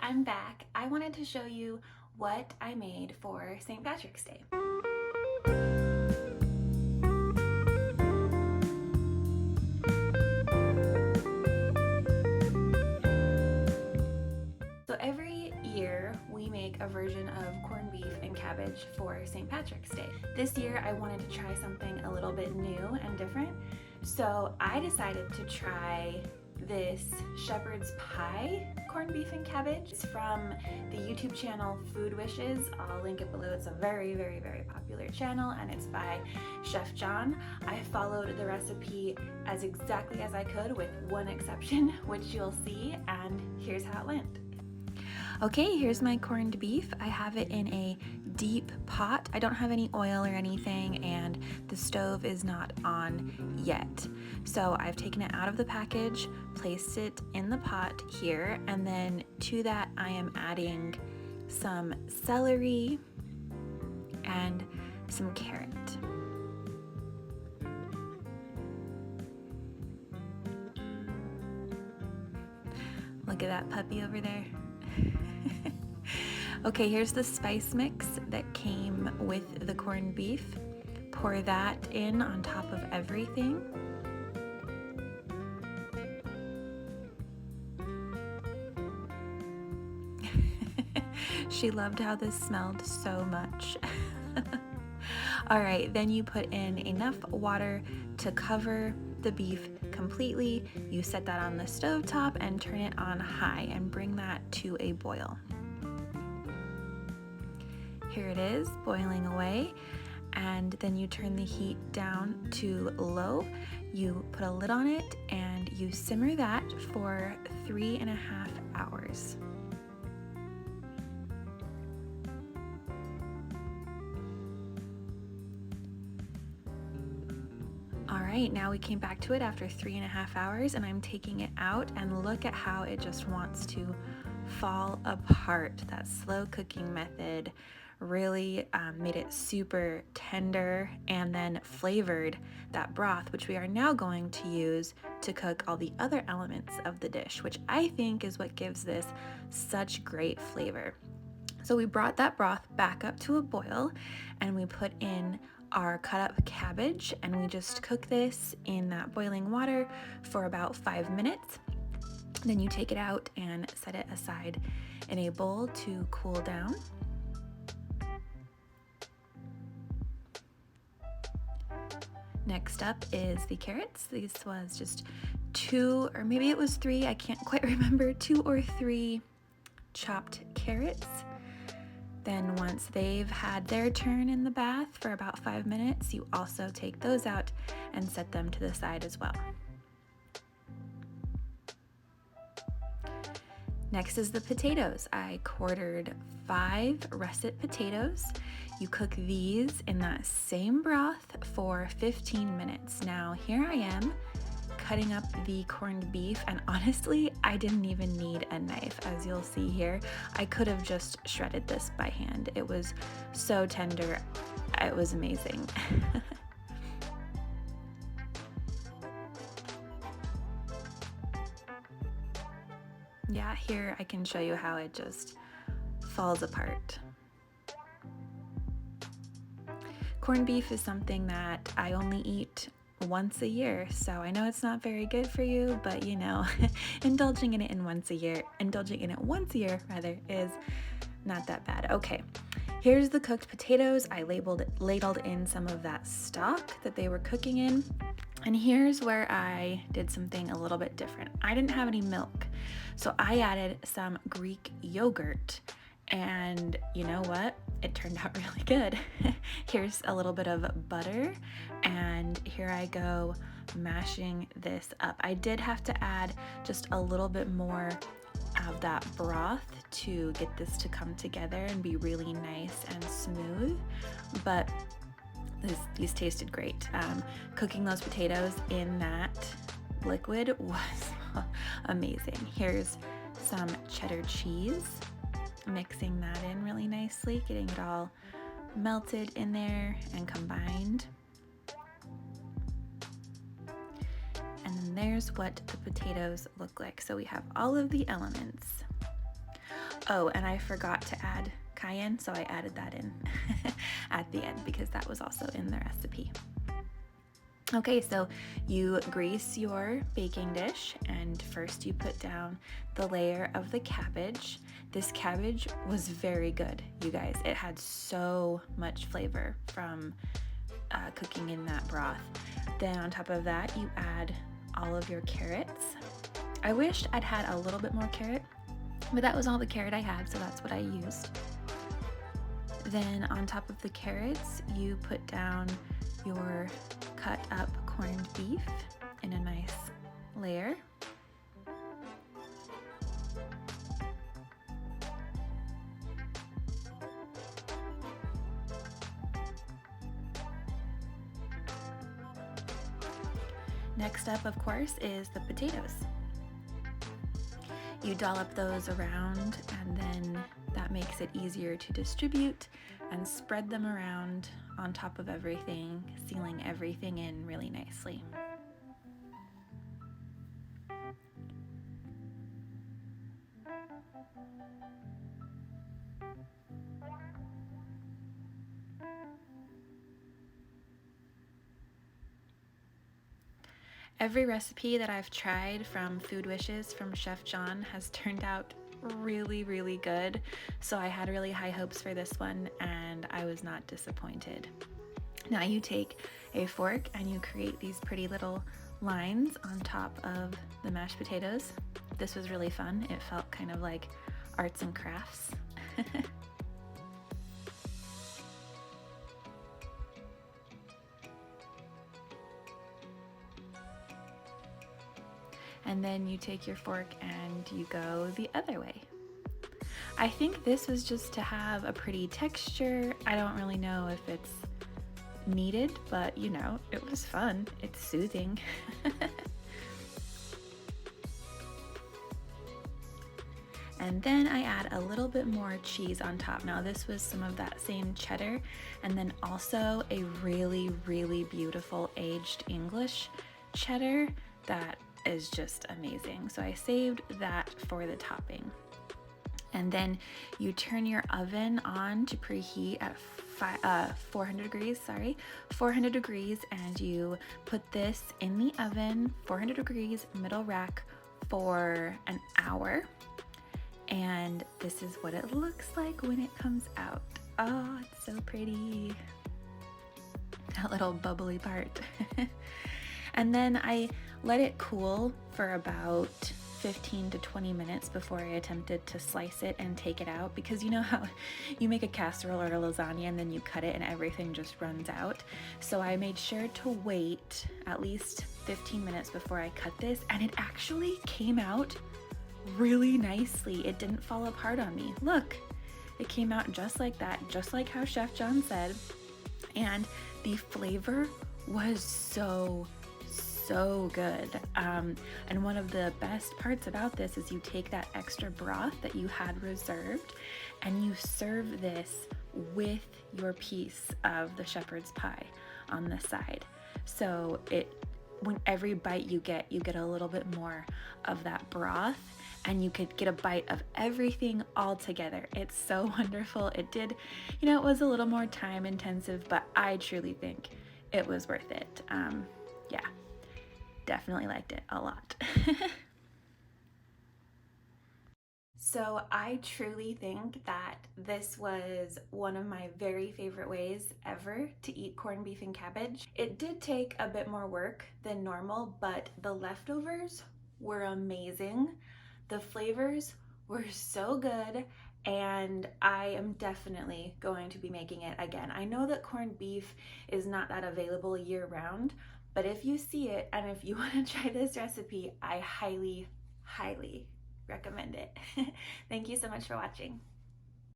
I'm back. I wanted to show you what I made for St. Patrick's Day. So every year we make a version of corned beef and cabbage for St. Patrick's Day. This year I wanted to try something a little bit new and different. So I decided to try this shepherd's pie corned beef and cabbage. It's from the YouTube channel Food Wishes. I'll link it below. It's a very popular channel and it's by Chef John. I followed the recipe as exactly as I could with one exception, which you'll see, and here's how it went. Okay, here's my corned beef. I have it in a deep pot. I don't have any oil or anything, and the stove is not on yet. So I've taken it out of the package, placed it in the pot here, and then to that I am adding some celery and some carrot. Look at that puppy over there. Okay, here's the spice mix that came with the corned beef. Pour that in on top of everything. She loved how this smelled so much. All right, then you put in enough water to cover the beef completely. You set that on the stove top and turn it on high and bring that to a boil. Here it is, boiling away, and then you turn the heat down to low. You put a lid on it and you simmer that for 3.5 hours. All right, now we came back to it after 3.5 hours and I'm taking it out, and look at how it just wants to fall apart. That slow cooking method really made it super tender and then flavored that broth, which we are now going to use to cook all the other elements of the dish, which I think is what gives this such great flavor. So we brought that broth back up to a boil and we put in our cut up cabbage and we just cook this in that boiling water for about 5 minutes. Then you take it out and set it aside in a bowl to cool down. Next up is the carrots. This was just 2, or maybe it was 3, I can't quite remember, 2 or 3 chopped carrots. Then once they've had their turn in the bath for about 5 minutes, you also take those out and set them to the side as well. Next is the potatoes. I quartered 5 russet potatoes. You cook these in that same broth for 15 minutes. Now here I am cutting up the corned beef, and honestly, I didn't even need a knife. As you'll see here, I could have just shredded this by hand. It was so tender. It was amazing. Yeah, here I can show you how it just falls apart. Corned beef is something that I only eat once a year, so I know it's not very good for you, but you know, indulging in it once a year rather, is not that bad. Okay, here's the cooked potatoes. I ladled in some of that stock that they were cooking in. And here's where I did something a little bit different. I didn't have any milk, so I added some Greek yogurt, and you know what? It turned out really good. Here's a little bit of butter, and here I go mashing this up. I did have to add just a little bit more of that broth to get this to come together and be really nice and smooth, but these tasted great. Cooking those potatoes in that liquid was amazing. Here's some cheddar cheese, mixing that in really nicely, getting it all melted in there and combined. And then there's what the potatoes look like. So we have all of the elements. Oh, and I forgot to add cayenne, so I added that in at the end because that was also in the recipe. Okay, so you grease your baking dish, and first you put down the layer of the cabbage. This cabbage was very good, you guys. It had so much flavor from cooking in that broth. Then on top of that, you add all of your carrots. I wished I'd had a little bit more carrot, but that was all the carrot I had, so that's what I used. Then on top of the carrots, you put down your cut up corned beef in a nice layer. Next up, of course, is the potatoes. You dollop those around, and then that makes it easier to distribute and spread them around on top of everything, sealing everything in really nicely. Every recipe that I've tried from Food Wishes from Chef John has turned out really, really good. So I had really high hopes for this one, and I was not disappointed. Now you take a fork and you create these pretty little lines on top of the mashed potatoes. This was really fun. It felt kind of like arts and crafts. And then you take your fork and you go the other way. I think this was just to have a pretty texture. I don't really know if it's needed, but you know, it was fun. It's soothing. And then I add a little bit more cheese on top. Now this was some of that same cheddar, and then also a really, really beautiful aged English cheddar that is just amazing. So I saved that for the topping. And then you turn your oven on to preheat at 400 degrees, and you put this in the oven, 400 degrees, middle rack, for an hour. And this is what it looks like when it comes out. Oh, it's so pretty. That little bubbly part. And then I let it cool for about 15 to 20 minutes before I attempted to slice it and take it out, because you know how you make a casserole or a lasagna and then you cut it and everything just runs out. So I made sure to wait at least 15 minutes before I cut this, and it actually came out really nicely. It didn't fall apart on me. Look, it came out just like that, just like how Chef John said. And the flavor was so good. And one of the best parts about this is you take that extra broth that you had reserved and you serve this with your piece of the shepherd's pie on the side. So when every bite you get a little bit more of that broth, and you could get a bite of everything all together. It's so wonderful. It did, you know, it was a little more time intensive, but I truly think it was worth it. Yeah, definitely liked it a lot. So I truly think that this was one of my very favorite ways ever to eat corned beef and cabbage. It did take a bit more work than normal, but the leftovers were amazing. The flavors were so good, and I am definitely going to be making it again. I know that corned beef is not that available year round, but if you see it and if you want to try this recipe, I highly recommend it. Thank you so much for watching.